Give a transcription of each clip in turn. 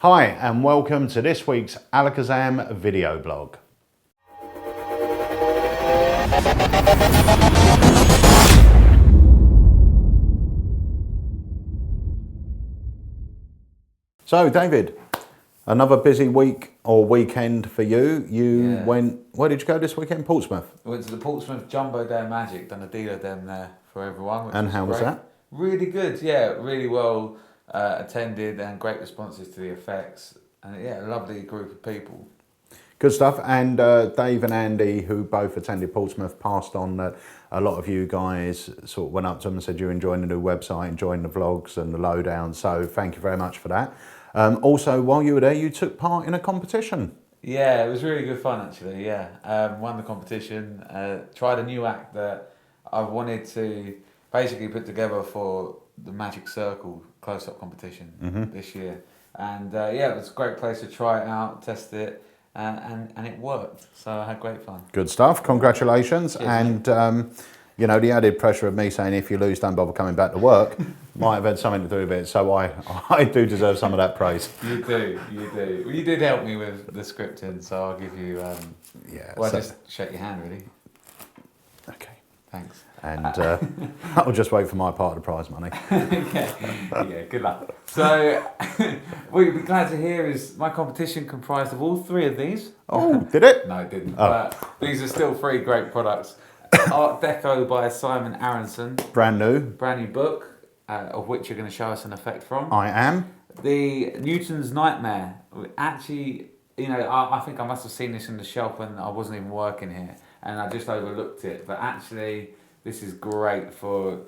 Hi and welcome to this week's Alakazam Video Blog. So David, another busy week or weekend for you. You went, where did you go this weekend? Portsmouth? I went to the Portsmouth Jumbo Day of Magic, done a dealer dem there for everyone. And how was that? Really good, yeah, really well attended and great responses to the effects. And yeah, a lovely group of people. Good stuff. And Dave and Andy, who both attended Portsmouth, passed on that a lot of you guys sort of went up to them and said you're enjoying the new website, enjoying the vlogs and the lowdown. So thank you very much for that. Also, while you were there, you took part in a competition. Yeah, it was really good fun actually, yeah. Won the competition, tried a new act that I wanted to basically put together for the Magic Circle close-up competition this year. And yeah, it was a great place to try it out, test it, and it worked. So I had great fun. Good stuff, congratulations. Cheers, and you know, the added pressure of me saying if you lose, don't bother coming back to work might have had something to do with it. So I do deserve some of that praise. You do. Well, you did help me with the scripting, so I'll give you. Yeah. Well, so, just shake your hand, really. Okay. Thanks. And I'll just wait for my part of the prize money. yeah, good luck. So, what you'll be glad to hear is my competition comprised of all three of these. Oh, did it? No, it didn't. Oh. But these are still three great products. Art Deco by Simon Aronson. Brand new book, of which you're going to show us an effect from. I am. The Newton's Nightmare. Actually, you know, I think I must have seen this on the shelf when I wasn't even working here, and I just overlooked it. But actually, this is great for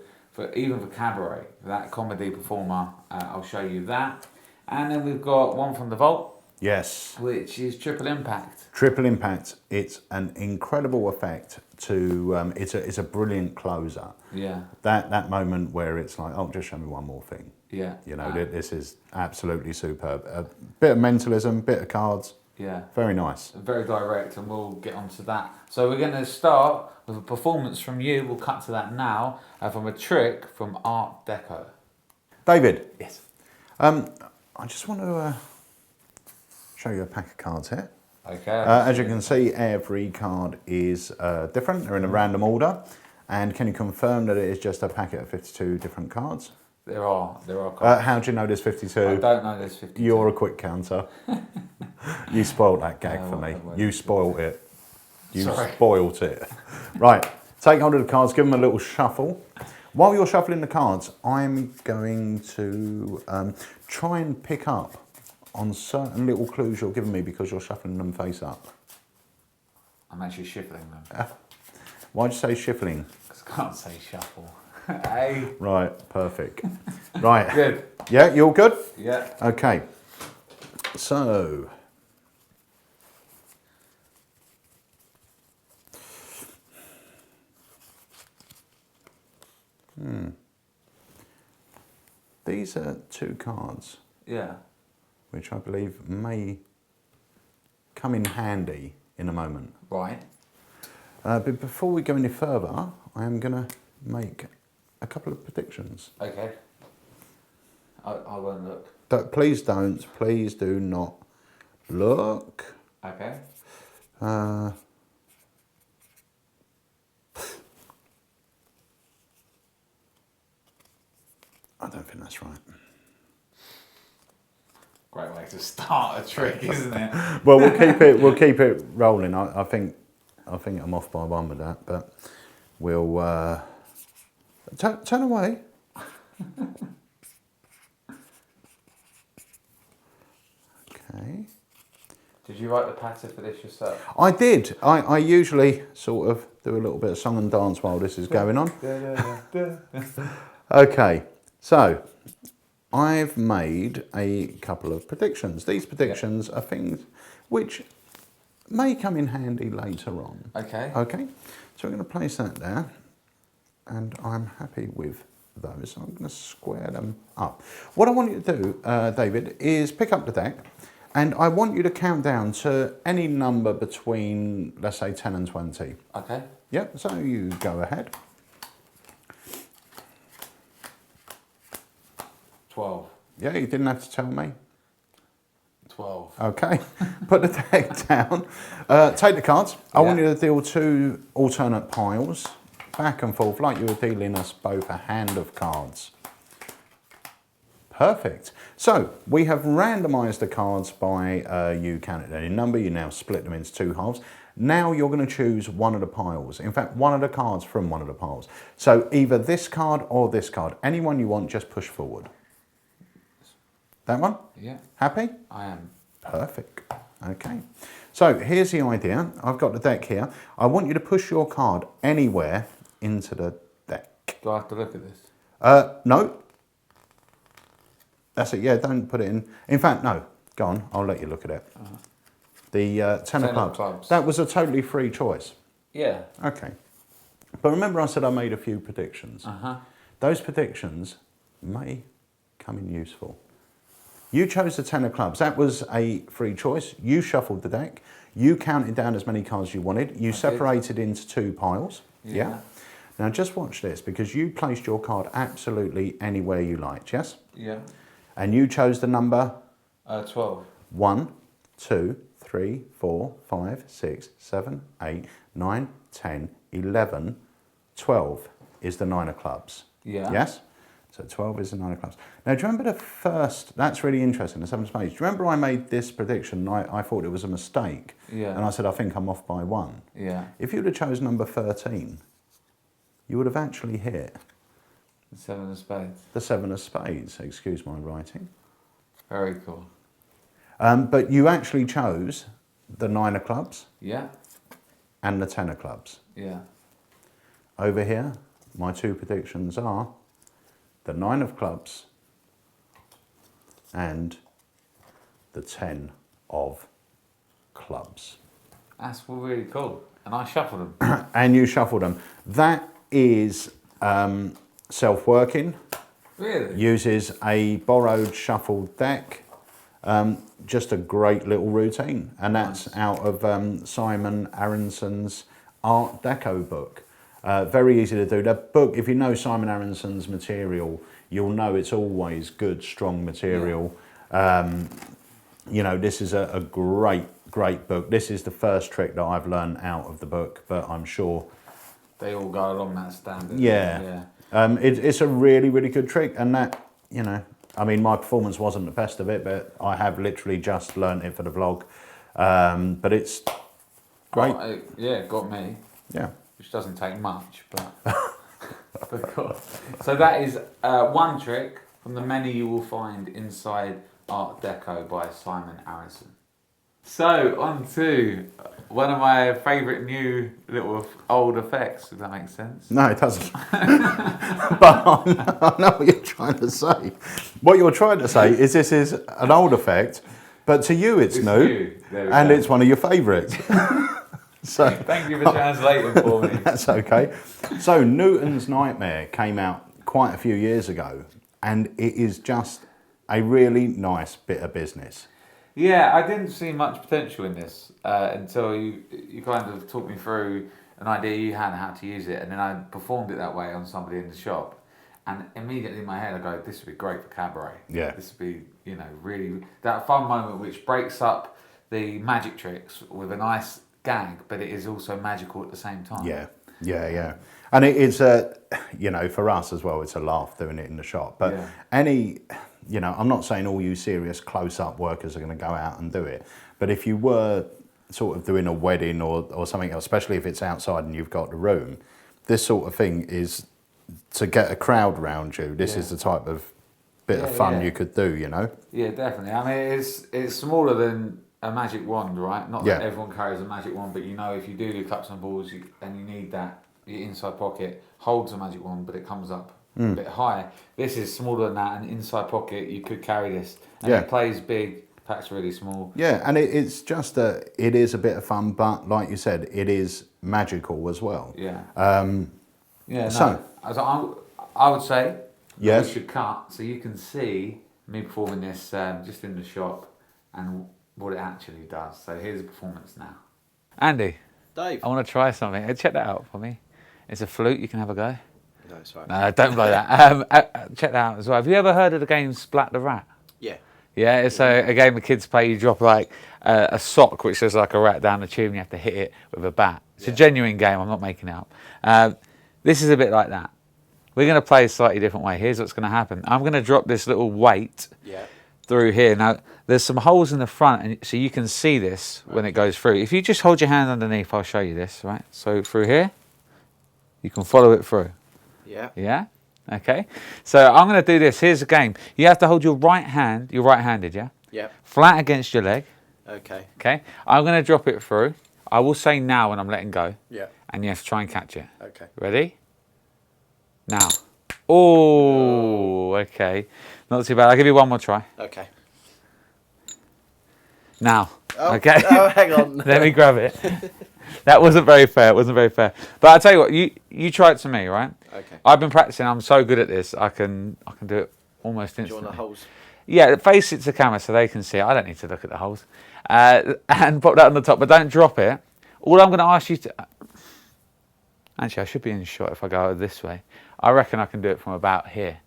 even for cabaret, that comedy performer. I'll show you that. And then we've got one from the Vault. Yes. Which is Triple Impact. Triple Impact. It's an incredible effect to, it's a brilliant closer. Yeah. That moment where it's like, oh, just show me one more thing. Yeah. You know, this is absolutely superb. A bit of mentalism, bit of cards. Yeah. Very nice. Very direct, and we'll get onto that. So we're going to start with a performance from you. We'll cut to that now, from a trick from Art Deco. David. Yes. I just want to show you a pack of cards here. Okay. As you can see, every card is different. They're in a random order. And can you confirm that it is just a packet of 52 different cards? There are cards. How do you know there's 52? I don't know there's 52. You're a quick counter. You spoiled that gag for me. You spoiled it. You spoilt it. Right, take hold of the cards, give them a little shuffle. While you're shuffling the cards, I'm going to try and pick up on certain little clues you're giving me because you're shuffling them face up. I'm actually shuffling them. Why'd you say shuffling? Because I can't say shuffle. Hey. Right, perfect. Right. Good. Yeah, you're good? Yeah. Okay. So. These are two cards. Yeah. Which I believe may come in handy in a moment. Right. But before we go any further, I am going to make a couple of predictions. Okay. I won't look. Please do not look. Okay. I don't think that's right. Great way to start a trick, isn't it? Well, we'll keep it rolling. I think I'm off by one with that, but we'll turn away. Okay. Did you write the patter for this yourself? I did. I usually sort of do a little bit of song and dance while this is going on. Okay, so I've made a couple of predictions. These predictions are things which may come in handy later on. Okay. Okay, so we're going to place that there, and I'm happy with those. So I'm going to square them up. What I want you to do, David, is pick up the deck, and I want you to count down to any number between, let's say, 10 and 20. Okay. Yep, so you go ahead. 12. Yeah, you didn't have to tell me. 12. Okay, put the deck down. Take the cards. I want you to deal 2 alternate piles, back and forth, like you were dealing us both a hand of cards. Perfect. So we have randomised the cards by you counted any number. You now split them into 2 halves. Now you're going to choose one of the piles. In fact, one of the cards from one of the piles. So either this card or this card. Any one you want, just push forward. That one? Yeah. Happy? I am. Perfect. Okay. So here's the idea. I've got the deck here. I want you to push your card anywhere into the deck. Do I have to look at this? No. That's it. Yeah, don't put it in. In fact, no. Go on. I'll let you look at it. The 10 of clubs. That was a totally free choice. Yeah. Okay. But remember I said I made a few predictions. Those predictions may come in useful. You chose the 10 of clubs. That was a free choice. You shuffled the deck. You counted down as many cards you wanted. You separated into 2 piles. Yeah. Now just watch this, because you placed your card absolutely anywhere you liked, yes? Yeah. And you chose the number? 12. 1, 2, 3, 4, 5, 6, 7, 8, 9, 10, 11, 12 is the 9 of clubs. Yeah. Yes? So 12 is the 9 of clubs. Now, do you remember the first, that's really interesting, the 7 of spades. Do you remember I made this prediction, I thought it was a mistake? Yeah. And I said, I think I'm off by 1. Yeah. If you would have chosen number 13, you would have actually hit The 7 of spades. the 7 of spades, excuse my writing. Very cool. But you actually chose the 9 of clubs. Yeah. And the 10 of clubs. Yeah. Over here, my 2 predictions are the 9 of clubs and the 10 of clubs. That's really cool. And I shuffled them. And you shuffled them. That is self-working. Really? Uses a borrowed shuffled deck. Just a great little routine. And that's out of Simon Aronson's Art Deco book. Very easy to do. That book, if you know Simon Aronson's material, you'll know it's always good, strong material. You know, this is a great book. This is the first trick that I've learned out of the book, but I'm sure they all go along that standard. Yeah. It's a really, really good trick, and that, you know, I mean, my performance wasn't the best of it, but I have literally just learnt it for the vlog. But it's great. Oh, it got me. Yeah. Which doesn't take much, but cool. So that is one trick from the many you will find inside Art Deco by Simon Aronson. So on to one of my favourite new little old effects, if that makes sense. No, it doesn't. But I know what you're trying to say. What you're trying to say is this is an old effect, but to you it's new, and it's one of your favourites. So thank you for translating for me. That's okay. So Newton's Nightmare came out quite a few years ago, and it is just a really nice bit of business. Yeah, I didn't see much potential in this until you kind of talked me through an idea you had how to use it, and then I performed it that way on somebody in the shop, and immediately in my head I go, this would be great for cabaret. Yeah. This would be, you know, really that fun moment which breaks up the magic tricks with a nice gag, but it is also magical at the same time. Yeah. And it is, you know, for us as well, it's a laugh doing it in the shop. But you know, I'm not saying all you serious close-up workers are going to go out and do it. But if you were sort of doing a wedding or something else, especially if it's outside and you've got the room, this sort of thing is to get a crowd around you. This is the type of bit of fun you could do, you know? Yeah, definitely. I mean, it's smaller than a magic wand, right? Not that everyone carries a magic wand, but you know, if you do the cups and balls and you need that, your inside pocket holds a magic wand, but it comes up a bit high. This is smaller than that, and inside pocket, you could carry this. And it plays big, packs really small. Yeah, and it's just it is a bit of fun, but like you said, it is magical as well. So I would say we should cut so you can see me performing this just in the shop and what it actually does. So here's a performance now. Andy. Dave. I want to try something. Check that out for me. It's a flute. You can have a go. No, sorry. No, don't blow that. Check that out as well. Have you ever heard of the game Splat the Rat? Yeah. Yeah, it's a game the kids play. You drop like a sock, which is like a rat down the tube, and you have to hit it with a bat. It's a genuine game. I'm not making it up. This is a bit like that. We're going to play a slightly different way. Here's what's going to happen. I'm going to drop this little weight through here. Now, there's some holes in the front, and so you can see this when it goes through. If you just hold your hand underneath, I'll show you this, right? So through here, you can follow it through. Yeah. Yeah? Okay. So I'm going to do this. Here's the game. You have to hold your right hand, you're right-handed, yeah? Yeah. Flat against your leg. Okay. Okay. I'm going to drop it through. I will say now when I'm letting go. Yeah. And you have to try and catch it. Okay. Ready? Now. Oh, okay. Not too bad. I'll give you one more try. Okay. Now. Oh, okay. Oh, hang on. Let me grab it. That wasn't very fair. It wasn't very fair. But I'll tell you what, you try it to me, right? Okay. I've been practicing. I'm so good at this. I can do it almost instantly. Do you want the holes? Yeah, face it to the camera so they can see it. I don't need to look at the holes. And pop that on the top, but don't drop it. All I'm going to ask you to... Actually, I should be in shot if I go this way. I reckon I can do it from about here.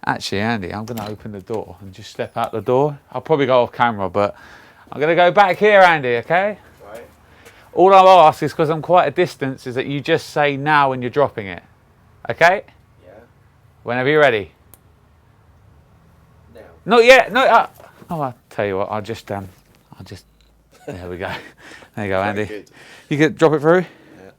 Actually, Andy, I'm going to open the door and just step out the door. I'll probably go off camera, but I'm going to go back here, Andy, okay? Right. All I'll ask is, because I'm quite a distance, is that you just say now when you're dropping it. Okay? Yeah. Whenever you're ready. Now. Not yet. No. I'll tell you what. I'll just. There we go. There you go, Andy. Good. You could drop it through. Yeah.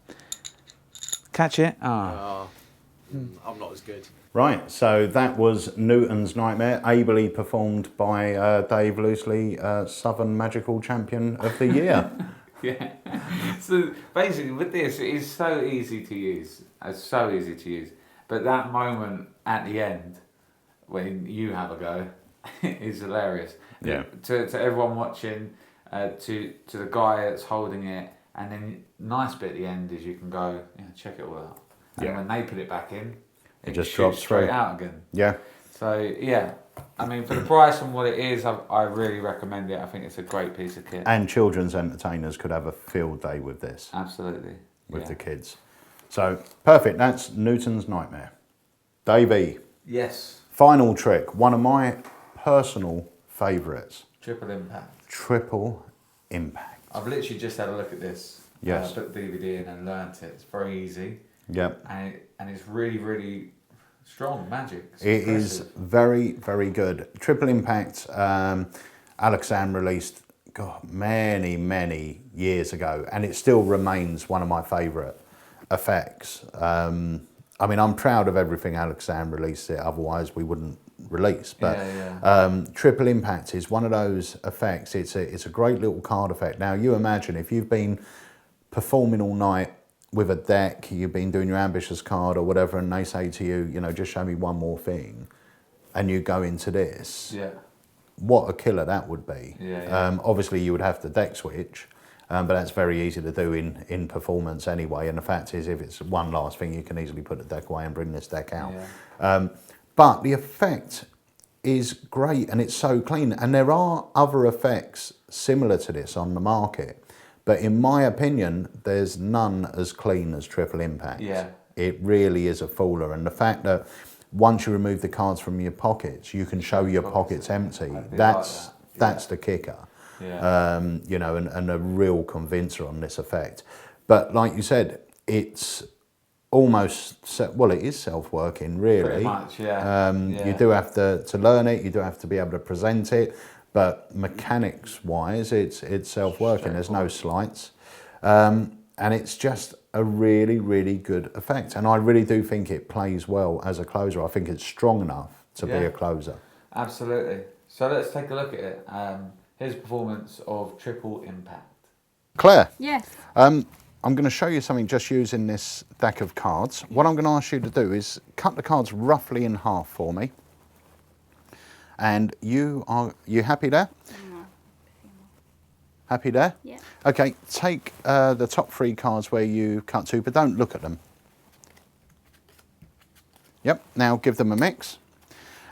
Catch it. I'm not as good. Right, so that was Newton's Nightmare, ably performed by Dave Loosely, Southern Magical Champion of the Year. Yeah. So basically, with this, it is so easy to use. It's so easy to use. But that moment at the end, when you have a go, is hilarious. Yeah. To everyone watching, to the guy that's holding it, and then nice bit at the end is you can go, check it all out. And when they put it back in, it just shoots drops straight through. out again. Yeah. So yeah, I mean, for the price and what it is, I really recommend it. I think it's a great piece of kit. And children's entertainers could have a field day with this. Absolutely. With the kids. So, perfect. That's Newton's Nightmare. Davey. Yes. Final trick. One of my personal favourites. Triple impact. Triple impact. I've literally just had a look at this. Yes. Put the DVD in and learnt it. It's very easy. Yep. And it's really, really strong magic. It is very, very good. Triple impact. Alakazam released many, many years ago, and it still remains one of my favourite effects. I mean, I'm proud of everything Alakazam released it, otherwise we wouldn't release. But triple impact is one of those effects. It's a great little card effect. Now, you imagine if you've been performing all night with a deck, you've been doing your ambitious card or whatever, and they say to you, just show me one more thing, and you go into this. Yeah. What a killer that would be. Yeah. Obviously, you would have to deck switch, but that's very easy to do in performance anyway. And the fact is, if it's one last thing, you can easily put the deck away and bring this deck out. Yeah. But the effect is great, and it's so clean. And there are other effects similar to this on the market, but in my opinion, there's none as clean as Triple Impact. Yeah. It really is a fooler. And the fact that once you remove the cards from your pockets, you can show your pockets empty. That's the kicker. Yeah. And a real convincer on this effect. But like you said, it's almost, it is self-working, really. Pretty much, yeah. You do have to learn it, you do have to be able to present it, but mechanics-wise, it's self-working. There's no slights. And it's just a really, really good effect. And I really do think it plays well as a closer. I think it's strong enough to be a closer. Absolutely. So let's take a look at it. Here's a performance of Triple Impact. Claire. Yes. I'm going to show you something just using this deck of cards. What I'm going to ask you to do is cut the cards roughly in half for me. And you happy there? Happy there? Yeah. Okay, take the top three cards where you cut to, but don't look at them. Yep, now give them a mix.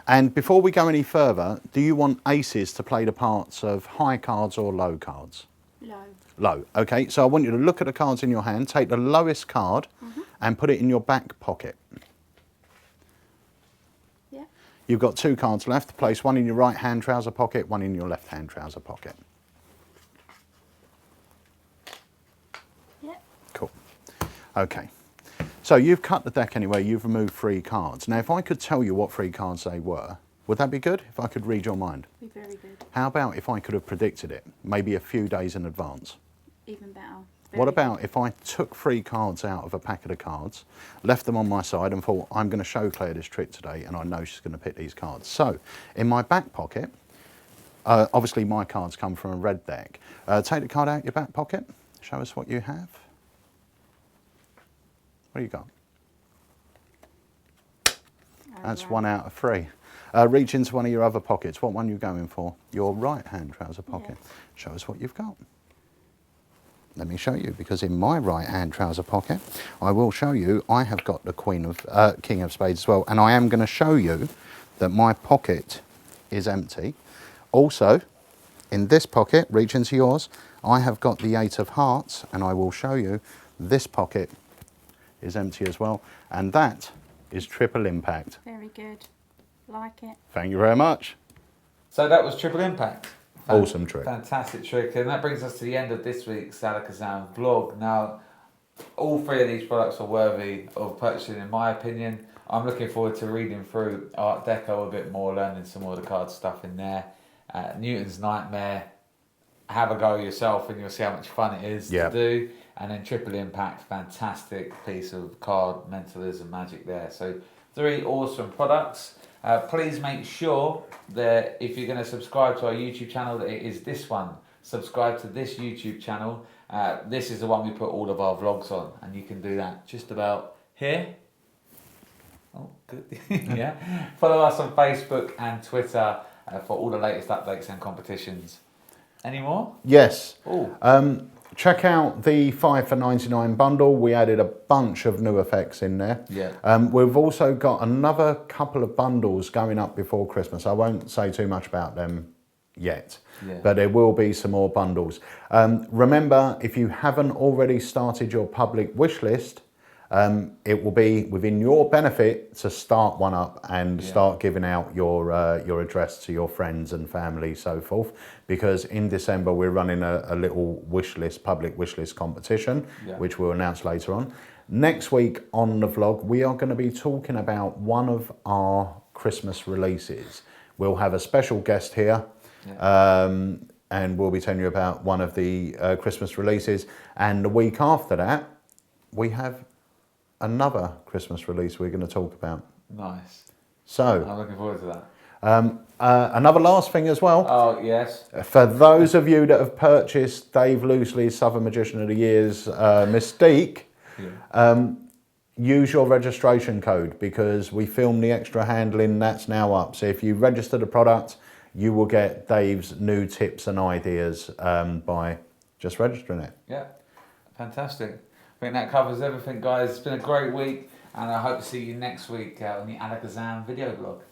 And before we go any further, do you want aces to play the parts of high cards or low cards? Low. Low. Okay, so I want you to look at the cards in your hand, take the lowest card and put it in your back pocket. Yeah. You've got 2 cards left. Place one in your right hand trouser pocket, one in your left hand trouser pocket. Yep. Cool. Okay. So you've cut the deck anyway, you've removed 3 cards. Now if I could tell you what 3 cards they were, would that be good? If I could read your mind? Be very good. How about if I could have predicted it, maybe a few days in advance? Even better. What about if I took 3 cards out of a packet of cards, left them on my side and thought, I'm going to show Claire this trick today and I know she's going to pick these cards. So in my back pocket, obviously my cards come from a red deck. Take the card out your back pocket, show us what you have. What do you got? That's 1 out of 3. Reach into one of your other pockets. What one are you going for? Your right hand trouser pocket. Yeah. Show us what you've got. Let me show you, because in my right hand trouser pocket, I will show you, I have got the King of Spades as well, and I am going to show you that my pocket is empty. Also, in this pocket, reach into yours, I have got the 8 of Hearts, and I will show you this pocket is empty as well, and that is triple impact. Very good. Like it. Thank you very much. So that was triple impact. Awesome trick. Fantastic trick. And that brings us to the end of this week's Alakazam vlog. Now, all 3 of these products are worthy of purchasing, in my opinion. I'm looking forward to reading through Art Deco a bit more, learning some more of the card stuff in there. Newton's Nightmare, have a go yourself and you'll see how much fun it is to do. And then Triple Impact, fantastic piece of card mentalism magic there. So 3 awesome products. Please make sure that if you're going to subscribe to our YouTube channel, that it is this one. Subscribe to this YouTube channel. This is the one we put all of our vlogs on, and you can do that just about here. Oh, good. Yeah. Follow us on Facebook and Twitter for all the latest updates and competitions. Any more? Yes. Oh. Check out the 5 for 99 bundle. We added a bunch of new effects in there. Yeah. We've also got another couple of bundles going up before Christmas. I won't say too much about them yet, but there will be some more bundles. Remember, if you haven't already started your public wish list, it will be within your benefit to start one up and start giving out your address to your friends and family, so forth, because in December we're running a little wish list, public wish list competition, which we'll announce later on. Next week on the vlog, we are going to be talking about one of our Christmas releases. We'll have a special guest here, and we'll be telling you about one of the Christmas releases. And the week after that, we have another Christmas release we're going to talk about. Nice. So I'm looking forward to that. Another last thing as well. Oh, yes. For those of you that have purchased Dave Loosely's Southern Magician of the Year's Mystique, use your registration code, because we filmed the extra handling, that's now up. So if you register the product, you will get Dave's new tips and ideas by just registering it. Yeah, fantastic. I think that covers everything, guys. It's been a great week, and I hope to see you next week on the Alakazam Video Blog.